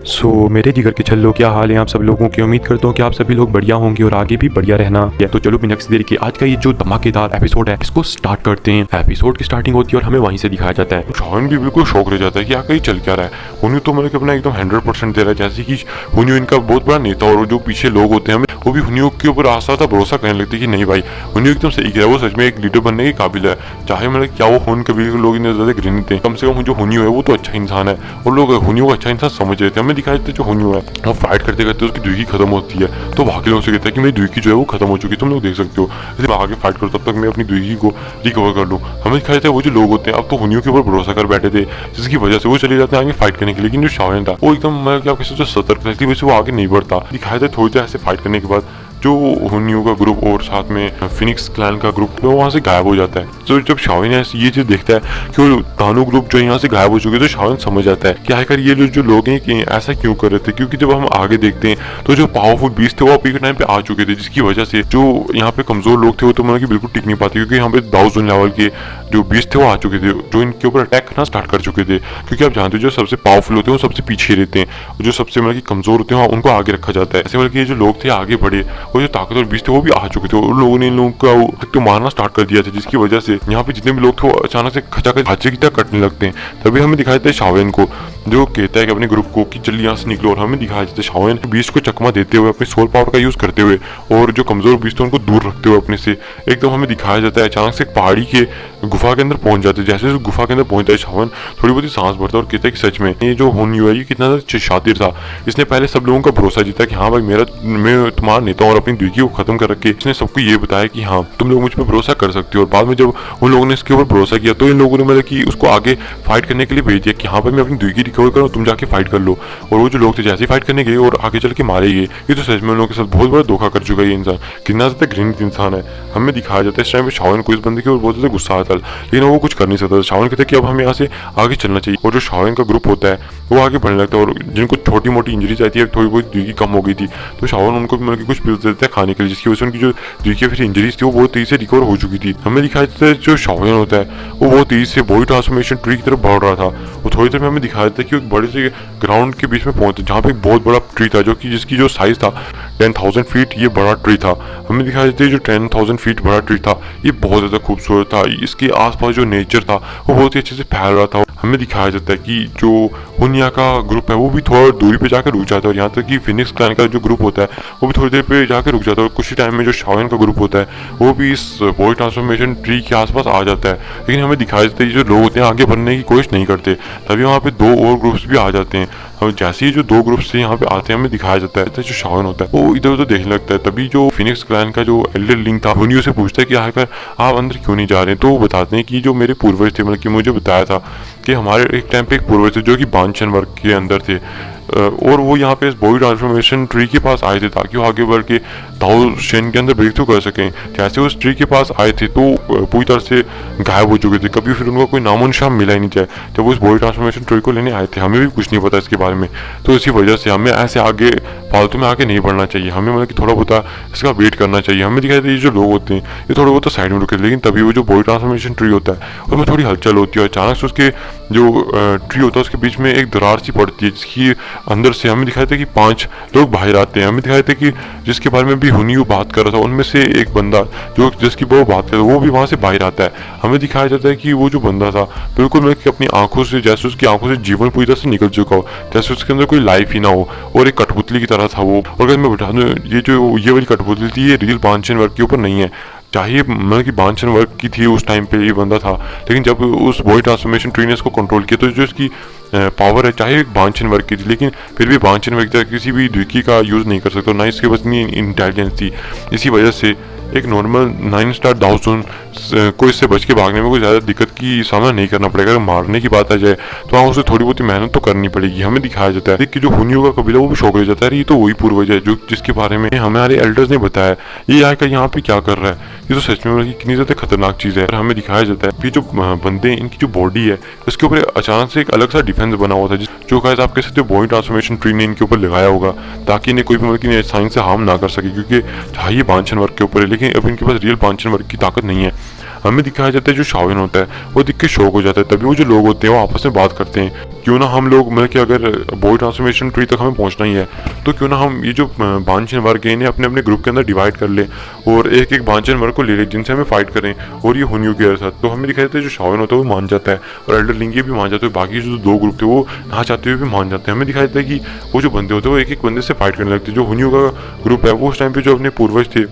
मेरे जिगर के छल्लों, क्या हाल है आप सब लोगों की। उम्मीद करता हूँ कि आप सभी लोग बढ़िया होंगे और आगे भी बढ़िया रहना है। तो चलो बिना किसी देर के आज का ये जो धमाकेदार एपिसोड है इसको स्टार्ट करते हैं। एपिसोड की स्टार्टिंग होती है और हमें वहीं से दिखाया जाता है। शाहन भी बिल्कुल शौक रह जाता है कि आखिर चल क्या रहा है। हुनियो तो मतलब अपना एकदम 100% दे रहा है, जैसे कि हुनियो इनका बहुत बड़ा नेता और जो पीछे लोग होते हैं हमें वो भी हुनियो के ऊपर आस्था था, भरोसा करने लगते हैं कि नहीं भाई हुनियो एकदम सही कह रहा है, वो सच में एक लीडर बनने के काबिल है। चाहे मतलब क्या वो हुन कबीले के लोग इतने ज्यादा घृणित हैं, कम से कम जो हुनियो है वो तो अच्छा इंसान है और लोग हुनियो को अच्छा इंसान समझ रहे थे। हमें दिखाई देते जो हुनियो है वो फाइट करते करते उसकी दुई खत्म होती है तो बाकी लोगों से कहता है कि मेरी दुई जो है वो खत्म हो चुकी है, तुम लोग देख सकते हो, इसलिए आगे फाइट करो तब तक मैं अपनी दुई को रिकवर कर लूँ। हमें दिखाई देता है वो जो लोग होते हैं अब तो हुनियो के ऊपर भरोसा कर बैठे थे, जिसकी वजह से वो चले जाते हैं आगे फाइट करने के लिए। लेकिन जो शाओन था वो एकदम मतलब क्या किसी से सतर्क था, इसलिए वजह से वो आगे नहीं बढ़ता। दिखाया था थोड़ी देर ऐसे फाइट करने के बाद जो हुनियो का ग्रुप और साथ में फिनिक्स क्लैन का ग्रुप वो वहाँ से गायब हो जाता है। तो जब शाओन ये चीज देखता है कि वो तानू ग्रुप जो यहाँ से गायब हो चुके हैं तो शाओन समझ जाता है कि आखिर ये जो लोग हैं कि ऐसा क्यों कर रहे थे। क्योंकि जब हम आगे देखते हैं तो जो पावरफुल बीस्ट थे वो अभी के टाइम पे आ चुके थे, जिसकी वजह से जो यहाँ पे कमजोर लोग थे वो तो मतलब कि बिल्कुल टिक नहीं पाते, क्योंकि यहाँ पे दाउजन लेवल के जो बीस्ट थे वो आ चुके थे जो इनके ऊपर अटैक करना स्टार्ट कर चुके थे। क्योंकि आप जानते हो जो सबसे पावरफुल होते हैं वो सबसे पीछे रहते हैं और जो सबसे मतलब कि कमजोर होते हैं उनको आगे रखा जाता है। ऐसे मतलब कि ये जो लोग थे आगे बढ़े और जो ताकतवर बीस्ट वो भी आ चुके थे, उन लोगों ने इन लोगों का तो मारना स्टार्ट कर दिया था, जिसकी वजह से यहाँ पे जितने भी लोग थे वो अचानक से खचाखच हादसे की तरह कटने लगते हैं। तभी हमें दिखाया जाता है शाओन को जो कहता है कि अपने ग्रुप को कि जल्दी यहाँ से निकलो, और हमें दिखाया जाता है शाओन बीस्ट को चकमा देते हुए अपने सोल पावर का यूज करते हुए और जो कमजोर बीस्ट है उनको दूर रखते हुए अपने से एकदम हमें दिखाया जाता है अचानक से पहाड़ी के गुफा के अंदर पहुंच जाते हैं। जैसे गुफा के अंदर पहुंचता है शाओन थोड़ी बहुत ही सांस भरता है और कहता है कि सच में ये जो हुनियो है ये कितना ज्यादा शातिर था, इसने पहले सब लोगों का भरोसा जीता कि हाँ भाई मैं तुम्हारा नेता हूँ और अपनी दुर्गी को खत्म कर रखे इसने सबको ये बताया कि हाँ तुम लोग मुझ पर भरोसा कर सकते हो। और बाद में जब उन लोगों ने इसके ऊपर भरोसा किया तो इन लोगों ने मतलब कि उसको आगे फाइट करने के लिए भेज दिया कि हाँ भाई मैं अपनी दुर्गी रिकवर करूँ, तुम जाके फाइट कर लो। और वो जो लोग थे जैसे ही फाइट करने गए और आगे चल के मारे गए। ये तो सच में उन लोगों के साथ बहुत बड़ा धोखा कर चुका है ये इंसान, कितना ज्यादा घृणित इंसान है। हमें दिखाया जाता है इस टाइम पे शाओन को इस बंदे के ऊपर बहुत ज्यादा गुस्सा आता है, लेकिन वो कुछ कर नहीं सकता। शाओन कहता है कि अब हमें यहाँ से आगे चलना चाहिए और जो शाओन का ग्रुप होता है वो आगे बढ़ने लगता है और जिनको छोटी मोटी इंजरीज आती है थोड़ी बहुत दुर्गी कम हो गई थी तो शाओन उनको भी मतलब कुछ पिल्स देता है खाने के लिए, जिसकी वजह से उनकी जो दुर्गी फिर इंजरीज थी वो बहुत तेजी से रिकवर हो चुकी थी। हमें दिखाया जाता है जो शाओन होता है वो बहुत तेजी से बॉडी ट्रांसफॉर्मेशन ट्री की तरफ बढ़ रहा था। वो थोड़ी देर में हमें दिखाया जाता है कि एक बड़े से ग्राउंड के बीच में पहुंचते जहाँ पे एक बहुत बड़ा ट्री था जो कि जिसकी जो साइज था 10,000 फीट ये बड़ा ट्री था। हमें दिखाया जाता है जो 10,000 फीट बड़ा ट्री था ये बहुत ज़्यादा खूबसूरत था, इसके आसपास जो नेचर था वो बहुत ही अच्छे से फैल रहा था। हमें दिखाया जाता है कि जो हुनिया का ग्रुप है वो भी थोड़ा दूरी पे जाकर रुक जाता है और यहाँ तक कि फिनिक्स क्लैन का जो ग्रुप होता है वो भी थोड़ी देर पे जाकर रुक जाता है और कुछ ही टाइम में जो शाओन का ग्रुप होता है वो भी इस बॉडी ट्रांसफॉर्मेशन ट्री के आसपास आ जाता है। लेकिन हमें दिखाया जाता है जो लोग होते हैं आगे बढ़ने की कोशिश नहीं करते, तभी वहाँ पे दो और ग्रुप्स भी आ जाते हैं। और जैसे ही जो दो ग्रुप्स से यहाँ पे आते हैं हमें दिखाया जाता है जो शाओन होता है वो इधर उधर देखने लगता है। तभी जो फिनिक्स क्लैन का जो एल्डर लिंक था हुनियो से पूछता है कि आखिर आप अंदर क्यों नहीं जा रहे हैं। तो वो बताते हैं कि जो मेरे पूर्वज थे मतलब कि मुझे बताया था कि हमारे एक टाइम पे एक पूर्वज थे जो कि बांचन वर्ग के अंदर थे और वो यहाँ पे इस बॉडी ट्रांसफॉर्मेशन ट्री के पास आए थे ताकि वो आगे बढ़ के दाओ शेन के अंदर ब्रेक थ्रू कर सकें। जैसे उस ट्री के पास आए थे तो पूरी तरह से गायब हो चुके थे, कभी फिर उनका कोई नामो निशान मिला ही नहीं जाए। जब वो उस बॉडी ट्रांसफॉर्मेशन ट्री को लेने आए थे हमें भी कुछ नहीं पता इसके बारे में, तो इसी वजह से हमें ऐसे आगे फालतू में आगे नहीं बढ़ना चाहिए, हमें मतलब कि थोड़ा बहुत इसका वेट करना चाहिए। हमें दिखाई देता है ये जो लोग होते हैं ये थोड़ा बहुत साइड में रुके, लेकिन तभी वो जो बॉडी ट्रांसफॉर्मेशन ट्री होता है उसमें थोड़ी हलचल होती है और अचानक से उसके जो ट्री होता है उसके बीच में एक दरार सी पड़ती है, जिसकी अंदर से हमें दिखाया था कि 5 लोग बाहर आते हैं। हमें दिखाया था कि जिसके बारे में भी हुनियो बात कर रहा था उनमें से एक बंदा जो जिसकी वो बात कर रहा था वो भी वहाँ से बाहर आता है। हमें दिखाया जाता है कि वो जो बंदा था बिल्कुल मतलब अपनी आंखों से जैसे उसकी आंखों से जीवन पूरी तरह से निकल चुका हो, जैसे उसके अंदर कोई लाइफ ही ना हो और एक कठपुतली की तरह था वो। और अगर मैं बता दूं ये वाली कठपुतली थी ये रियल बांचन वर्ग के ऊपर नहीं है, चाहे मतलब कि बांचन वर्ग की थी उस टाइम पे ये बंदा था, लेकिन जब उस बॉडी ट्रांसफॉर्मेशन ट्री ने इसको कंट्रोल किया तो जो इसकी पावर है चाहे एक बांचन वर्ग की थी लेकिन फिर भी बांचन वर्ग किसी भी द्विकी का यूज़ नहीं कर सकता, ना इसके पास इतनी इंटेलिजेंस थी। इसी वजह से एक नॉर्मल 9 स्टार दाउजन को इससे बच के भागने में कोई ज़्यादा दिक्कत की सामना नहीं करना पड़ेगा। अगर मारने की बात आ जाए तो वहाँ उसे थोड़ी बहुत मेहनत तो करनी पड़ेगी। हमें दिखाया जाता है कि जो हुनियो का कबीला वो भी शौक रह जाता है, ये तो वही पूर्वज है जो जिसके बारे में हमारे एल्डर्स ने बताया ये आकर यहाँ पे क्या कर रहा है, ये तो सच में मतलब कितनी ज़्यादा खतरनाक चीज़ है। हमें दिखाया जाता है कि जो बंदे इनकी जो बॉडी है उसके ऊपर अचानक से एक अलग सा डिफेंस बना हुआ था जो गाइस आप कह सकते हो बॉडी ट्रांसफॉर्मेशन ट्री ने इनके ऊपर लगाया होगा ताकि इन्हें कोई भी मतलब साइंस से हार्म ना कर सके, क्योंकि चाहे ये बांचन वर्ग के ऊपर है लेकिन अब इनके पास रियल बांचन वर्ग की ताकत नहीं है। हमें दिखाया जाता है जो शाओलिन होता है वो देख के शौक हो जाता है। तभी वो जो लोग होते हैं वो आपस में बात करते हैं, क्यों ना हम लोग मतलब कि अगर बॉडी ट्रांसफॉर्मेशन ट्री तक हमें पहुंचना ही है तो क्यों ना हम ये जो बांचन वर्ग है इन्हें अपने अपने ग्रुप के अंदर डिवाइड कर ले और एक एक बांचन वर्ग को ले ले जिनसे हमें फाइट करें और ये हुनियो के साथ। तो हमें दिखाया जाता है जो शाओलिन होता है वो मान जाता है और एल्डर लिंगी भी मान जाते हैं, बाकी जो दो ग्रुप थे वो ना चाहते हुए भी मान जाते हैं। हमें दिखाया जाता है कि वो जो बंदे होते हैं वो एक एक बंदे से फाइट करने लगते हैं। जो हुनियो का ग्रुप है वो उस टाइम पे जो अपने पूर्वज थे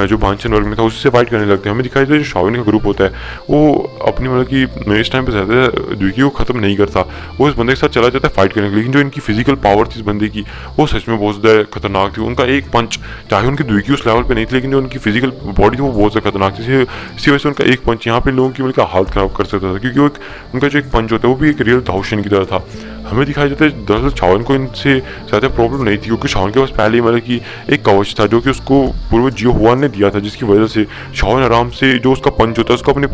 जो बांचन वर्ग में था उससे फाइट करने लगते हैं। हमें दिखाई देता है जो शाओलिन का ग्रुप होता है वो अपनी मतलब कि इस टाइम पे ज़्यादा द्विकी को ख़त्म नहीं करता, वो इस बंदे के साथ चला जाता है फाइट करने के लिए। लेकिन जो इनकी फिजिकल पावर थी इस बंदे की वो सच में बहुत ज़्यादा खतरनाक थी। उनका एक पंच, चाहे उनकी द्विकी उस लेवल पे नहीं थी लेकिन जो उनकी फिजिकल बॉडी थी वो बहुत ज़्यादा खतरनाक थी। इसी वजह से उनका एक पंच यहाँ पे लोगों की मतलब हालत ख़राब कर सकता था, क्योंकि वो उनका जो एक पंच होता है वो भी एक रियल दाऊशन की तरह था। हमें दिखाई देता है दरअसल शाओलिन को इनसे ज़्यादा प्रॉब्लम नहीं थी, क्योंकि शाओलिन के पास पहले ही मतलब कि एक कवच था जो कि उसको पूर्व जियो हुआन ने दिया था, जिसकी वजह से शाओलिन आराम से जो उसका पंच होता है उसको अपने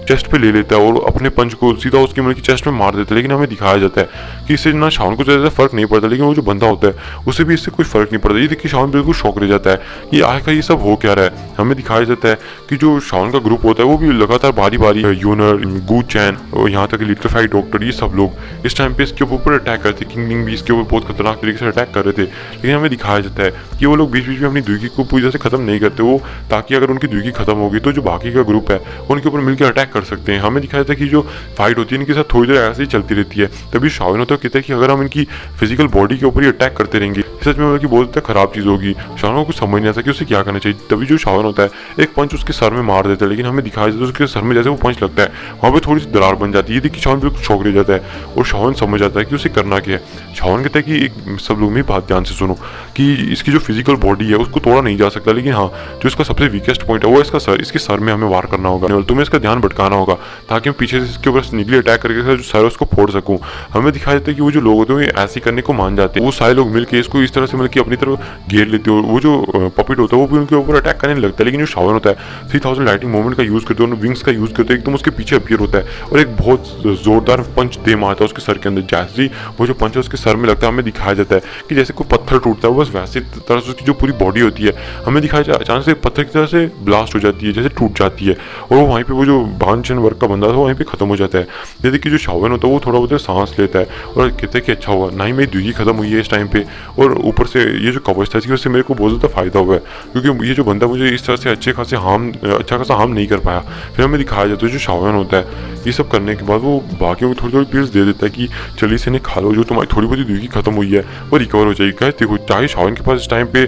चेस्ट पे ले लेता है और अपने पंच को सीधा उसकी मतलब की चेस्ट में मार देता है। लेकिन हमें दिखाया जाता है कि इससे ना शाओलिन को ज़्यादा फर्क नहीं पड़ता, लेकिन वो जो बंदा होता है उसे भी इससे कोई फर्क नहीं पड़ता। ये देखिए शाओलिन बिल्कुल शौक रह जाता है कि आखिर ये सब हो क्या रहा है। हमें दिखाया जाता है कि जो शाओलिन का ग्रुप होता है वो भी लगातार बारी बारी यूनर, गू चैन और यहाँ तक लिटरफाई डॉक्टर ये सब लोग इस टाइम पे इसके ऊपर अटैक करते, किंगलिंग भी इसके ऊपर बहुत खतरनाक तरीके से अटैक कर रहे थे। लेकिन हमें दिखाया जाता है कि वो लोग बीच बीच में अपनी द्विकी को पूरी तरह से खत्म नहीं करते, वो ताकि अगर उनकी द्विकी खत्म होगी तो जो बाकी का ग्रुप है उनके ऊपर मिलकर अटैक कर सकते हैं। हमें दिखाया जाता है कि जो फाइट होती है इनके साथ थोड़ी देर ऐसे ही चलती रहती है। तभी शाओलिन होता है कहता है कि अगर हम इनकी फिजिकल बॉडी के ऊपर ही अटैक करते रहेंगे सच में मतलब कि बहुत ज़्यादा खराब चीज़ होगी। शाओलिन को कुछ समझ नहीं आता कि उसे क्या करना चाहिए। तभी जो शाओलिन होता है एक पंच उसके सर में मार देता है, लेकिन हमें दिखाया जाता है उसके सर में जैसे वो पंच लगता है वहाँ पर थोड़ी सी दरार बन जाती है। ये देखिए शाओलिन बिल्कुल शौक रह जाता है और शाओलिन समझ जाता है कि उसे करना क्या है। शाओलिन कहता है कि एक सब लोग मेरी बात ध्यान से सुनो कि इसकी जो फिजिकल बॉडी है उसको तोड़ा नहीं जा सकता, लेकिन हाँ जो इसका सबसे वीकेस्ट पॉइंट है वो इसका सर, इसके सर में हमें वार करना होगा और तुम्हें इसका ध्यान भटकाना होगा ताकि मैं पीछे से इसके ऊपर स्नीकली अटैक करके जो सर है उसको फोड़ सकूं। हमें दिखाया जाता है कि वो जो लोग होते हैं ऐसे करने को मान जाते हैं, वो सारे लोग मिलकर इसको इस तरह से मतलब कि अपनी तरफ घेर लेते हैं और वो जो पपिट होता है वो भी उनके ऊपर अटैक करने लगता है। लेकिन जो शाओलिन होता है 3000 लाइटिंग मूवमेंट का यूज़ करते हैं, विंग्स का यूज़ करते हैं, एकदम उसके पीछे अपीयर होता है और एक बहुत जोरदार पंच दे मारता है उसके सर के अंदर। जैसे ही वो जो पंच है उसके सर में लगता है हमें दिखाया जाता है कि जैसे कोई पत्थर टूटता है बस वैसे तरह से उसकी जो पूरी बॉडी होती है हमें दिखाया जाता है अचानक से पत्थर की तरह से ब्लास्ट हो जाती है, जैसे टूट जाती है और वो वहीं पे वो जो बांचन वर्ग का बंदा था वो वहीं पे खत्म हो जाता है। जैसे कि जो शाओलिन होता है वो थोड़ा बहुत सांस लेता है और कहता है कि अच्छा हुआ ना ही मेरी द्विकी खत्म हुई है इस टाइम पे, और ऊपर से ये जो कवच था इसकी वजह से मेरे को बहुत ज़्यादा फायदा हुआ है, क्योंकि ये जो बंदा मुझे इस तरह से अच्छा खासा हार्म नहीं कर पाया। फिर हमें दिखाया जाता है जो शाओलिन होता है ये सब करने के बाद वो बाकी को थोड़ी थोड़ी पिल्स दे देता है कि चलिए इसे खा लो, जो तुम्हारी थोड़ी बहुत द्विकी खत्म हुई है वो रिकवर हो जाएगी। गाइस देखो चाहे शाओलिन के पास इस टाइम पे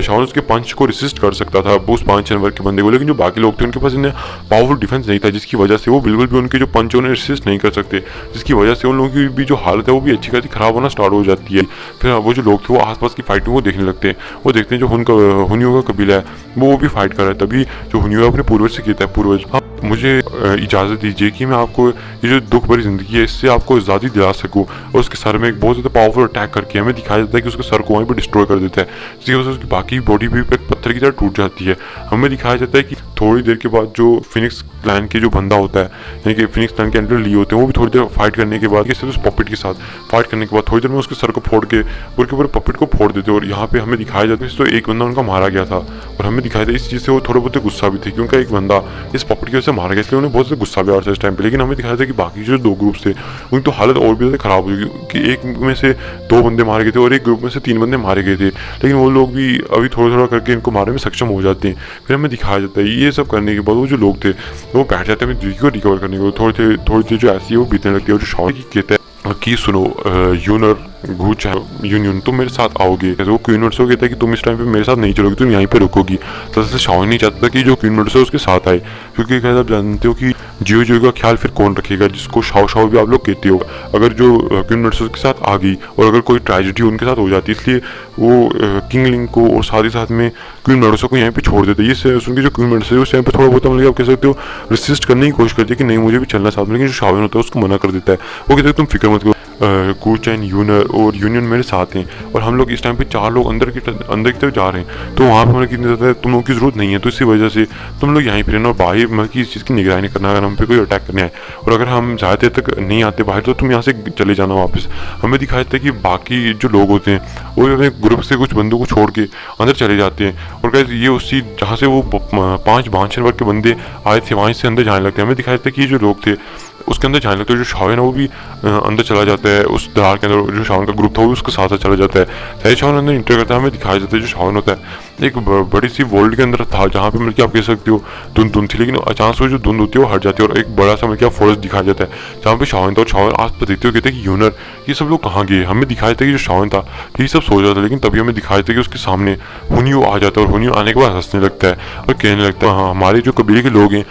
शाओलिन उसके पंच को रेसिस्ट कर सकता था उस पांच वर्ग के बंदे को, लेकिन जो बाकी लोग थे उनके पास इन्हें पावरफुल डिफेंस नहीं था, जिसकी वजह से वो बिल्कुल भी उनके जो पंच उन्हें रेसिस्ट नहीं कर सकते, जिसकी वजह से उन लोगों की भी जो हालत है वो भी अच्छी खासी खराब होना स्टार्ट हो जाती है। फिर वो जो लोग थे वो आसपास की फाइटिंग को देखने लगते हैं, वो देखते हैं जो हुनियो का कबीला है वो भी फाइट कर रहा है। तभी जो हुनियो अपने पूर्वज से कहता है, पूर्वज मुझे इजाज़त दीजिए कि मैं आपको ये जो दुख भरी जिंदगी है इससे आपको आज़ादी दिला सकूं। और उसके सर में एक बहुत ज़्यादा पावरफुल अटैक करके हमें दिखाया जाता है कि उसके सर को वहीं पर डिस्ट्रॉय कर देता है, जिसकी वजह से उसकी बाकी बॉडी भी एक पत्थर की तरह टूट जाती है। हमें दिखाया जाता है कि थोड़ी देर के बाद जो फिनिक्स क्लैन के जो बंदा होता है यानी कि फिनिक्स क्लैन के अंडर लिए होते हैं वो भी थोड़ी देर फाइट करने के बाद उस पपेट के साथ फाइट करने के बाद थोड़ी देर में उसके सर को फोड़ के उसके ऊपर पपेट को फोड़ देते हैं। और यहाँ पे हमें दिखाया जाता है तो एक बंदा उनका मारा गया था और हमें दिखाया था इस चीज़ से वो थोड़े बहुत गुस्सा भी थे क्योंकि एक बंदा इस पपेट की वजह से मारा गया, इसलिए उन्हें बहुत ज़्यादा गुस्सा भी आ रहा था इस टाइम पे। लेकिन हमें दिखाया था कि बाकी जो दो ग्रुप थे उनकी तो हालत और भी ज़्यादा खराब हुई कि एक में से 2 बंदे मारे गए थे और एक ग्रुप में से 3 बंदे मारे गए थे, लेकिन वो लोग भी अभी थोड़ा थोड़ा करके इनको मारने में सक्षम हो जाते हैं। फिर हमें दिखाया जाता है ये सब करने के बाद वो जो लोग थे वो बैठ जाते हैं द्विकी को रिकवर करने को, थोड़ी देर जो ऐसी है वो बीतने लगती है। और जो शाओलिन कहता है कि सुनो यूनर घूच यूनियन तुम मेरे साथ आओगे, वो क्वीन मर्सो कहता है कि तुम इस टाइम पे मेरे साथ नहीं चलोगी, तुम यहीं पे रुकोगी। तो ऐसे शाओलिन नहीं चाहता कि जो क्वीन मर्सो उसके साथ आए, क्योंकि आप जानते हो कि जियो का ख्याल फिर कौन रखेगा, जिसको शाओ भी आप लोग कहते हो। अगर जो क्वीन मर्सो के साथ आ गई और अगर कोई ट्रेजेडी उनके साथ हो जाती इसलिए वो किंगलिंग को और साथ ही साथ में क्वीन मर्सो को यहाँ पे छोड़ देते। ये सुन के जो क्वीन मर्सो है उस टाइम पे थोड़ा बहुत मतलब आप कह सकते हो रेसिस्ट करने की कोशिश करती है कि नहीं मुझे भी चलना साथ में, लेकिन जो शाओलिन होता है उसको मना कर देता है। वो कहते हैं तुम फिक्र मत करो, गुचैन, यूनर और यूनियन मेरे साथ हैं और हम लोग इस टाइम पे 4 लोग अंदर की तरफ जा रहे हैं। तो वहाँ पे हमें कितनी ज़्यादा तुम लोगों की ज़रूरत नहीं है, तो इसी वजह से तुम लोग यहीं पर रहना और बाहर मतलब कि इस चीज़ की निगरानी करना अगर हम पे कोई अटैक करने आए, और अगर हम ज़्यादा देर तक नहीं आते बाहर तो तुम यहाँ से चले जाना वापस। हमें दिखाया था कि बाकी जो लोग होते हैं वो अपने ग्रुप से कुछ बंदों को छोड़ के अंदर चले जाते हैं, और गाइस ये उसी जहाँ से वो 5 बांछन वर्ग के बंदे आए थे वहीं से अंदर जाने लगते हैं। हमें दिखाया था कि ये जो लोग थे उसके अंदर जाने लगता है। जो शावन है वो भी अंदर चला जाता है, उस दरार के अंदर जो शावन का ग्रुप था वो भी उसके साथ चला जाता है। सही शावन अंदर इंटर करता है। हमें दिखाया जाता है जो शावन होता है एक बड़ी सी वर्ल्ड के अंदर था जहाँ पे मतलब कि आप कह सकते हो धुंध थी, लेकिन अचानक से जो धुंध होती है वो हट जाती है और एक बड़ा सा मतलब फॉरेस्ट दिखाया जाता है जहाँ पे शावन था। और शावन आस पास देखते हुए कहते हैं कि यूनर ये सब लोग कहाँ गए। हमें दिखाया था कि जो शावन था ये सब सो जाता है, लेकिन तभी हमें दिखाया था कि उसके सामने हुनियो आ जाता है और हुनियो आने के बाद हंसने लगता है और कहने लगता है हाँ हमारे जो कबीले के लोग हैं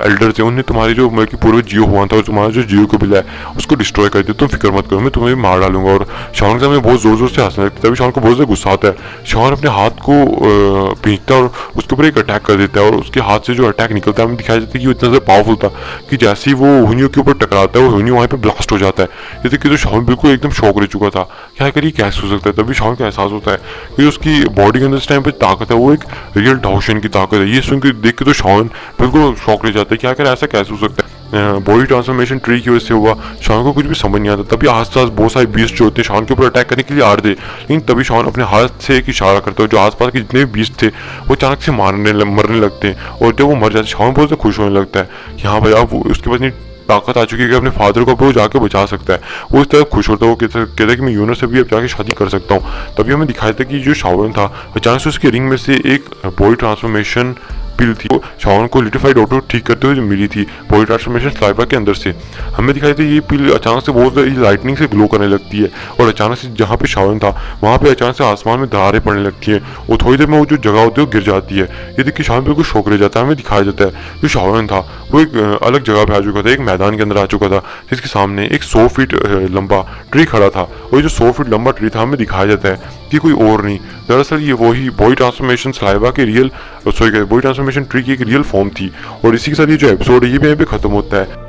एल्डर्स हैं उन्हें तुम्हारी जो मतलब कि पूर्व जियो हुआ था और तुम्हारा जो जियो कबीला है उसको डिस्ट्रॉय कर दिया, तुम फिक्र मत करो मैं तुम्हें मार डालूंगा। और शावन के सामने बहुत जोर जोर से हंसने लगता है। तभी शावन को बहुत ज़्यादा गुस्सा आता है। शावन अपने हाथ को खींचता है और उसके ऊपर एक अटैक कर देता है और उसके हाथ से जो अटैक निकलता है हमें दिखाया जाता है कि वो इतना ज़्यादा पावरफुल था कि जैसे ही वो हुनियो के ऊपर टकराता है वो हुनियो वहाँ पे ब्लास्ट हो जाता है। जैसे कि तो शावन बिल्कुल एकदम शॉक रह चुका था, क्या करिए कैसे हो सकता है। तभी शावन का एहसास होता है कि उसकी बॉडी के अंदर इस टाइम पे ताकत है वो एक रियल डाउशन की ताकत है। ये सुन के देख के तो शावन बिल्कुल शॉक रह जाता है, क्या कर ऐसा कैसे हो सकता है। बॉडी ट्रांसफॉर्मेशन ट्री की वजह से हुआ। शावन को कुछ भी समझ नहीं आता। तभी आसपास बहुत सारे बीस्ट जो होते हैं शावन के ऊपर अटैक करने के लिए आ रहे थे, लेकिन तभी शावन अपने हाथ से एक इशारा करता है जो आसपास के जितने भी बीस्ट थे वो अचानक से मरने लगते हैं। और जब वो मर जाते शावन बहुत ज़्यादा खुश होने लगता है कि हाँ भाई अब उसके पास ताकत आ चुकी है कि अपने फादर को वो जाके बचा सकता है। वो इस तरह खुश होता है, वो कहता है कि मैं यूनर से भी अब जाके शादी कर सकता हूँ। तभी हमें दिखाया था कि जो शावन था अचानक से उसके रिंग में से एक बॉडी ट्रांसफॉर्मेशन पिल थी, शावन को लिटिफाइड ऑटो ठीक करते हुए मिली थी बॉडी ट्रांसफॉर्मेशन स्लाइवा के अंदर से। हमें दिखाई थी ये पिल अचानक से बहुत लाइटनिंग से ग्लो करने लगती है और अचानक से जहाँ पे शावन था वहाँ पे अचानक से आसमान में दरारें पड़ने लगती हैं और थोड़ी देर में वो जो जगह होती है वो गिर जाती है। ये देख के शावन बिल्कुल शौक रह जाता है। हमें दिखाया जाता है जो शावन था वो एक अलग जगह पे आ चुका था, एक मैदान के अंदर आ चुका था जिसके सामने एक 100 फीट लंबा ट्री खड़ा था। और जो 100 फीट लंबा ट्री था हमें दिखाया जाता है कि कोई और नहीं, दरअसल ये वही बॉडी ट्रांसफॉर्मेशन स्लाइवा के रियल बॉडी ट्रांसफॉर्मेशन ट्री की एक रियल फॉर्म थी। और इसी के साथ ये जो एपिसोड है ये भी यहीं पे खत्म होता है।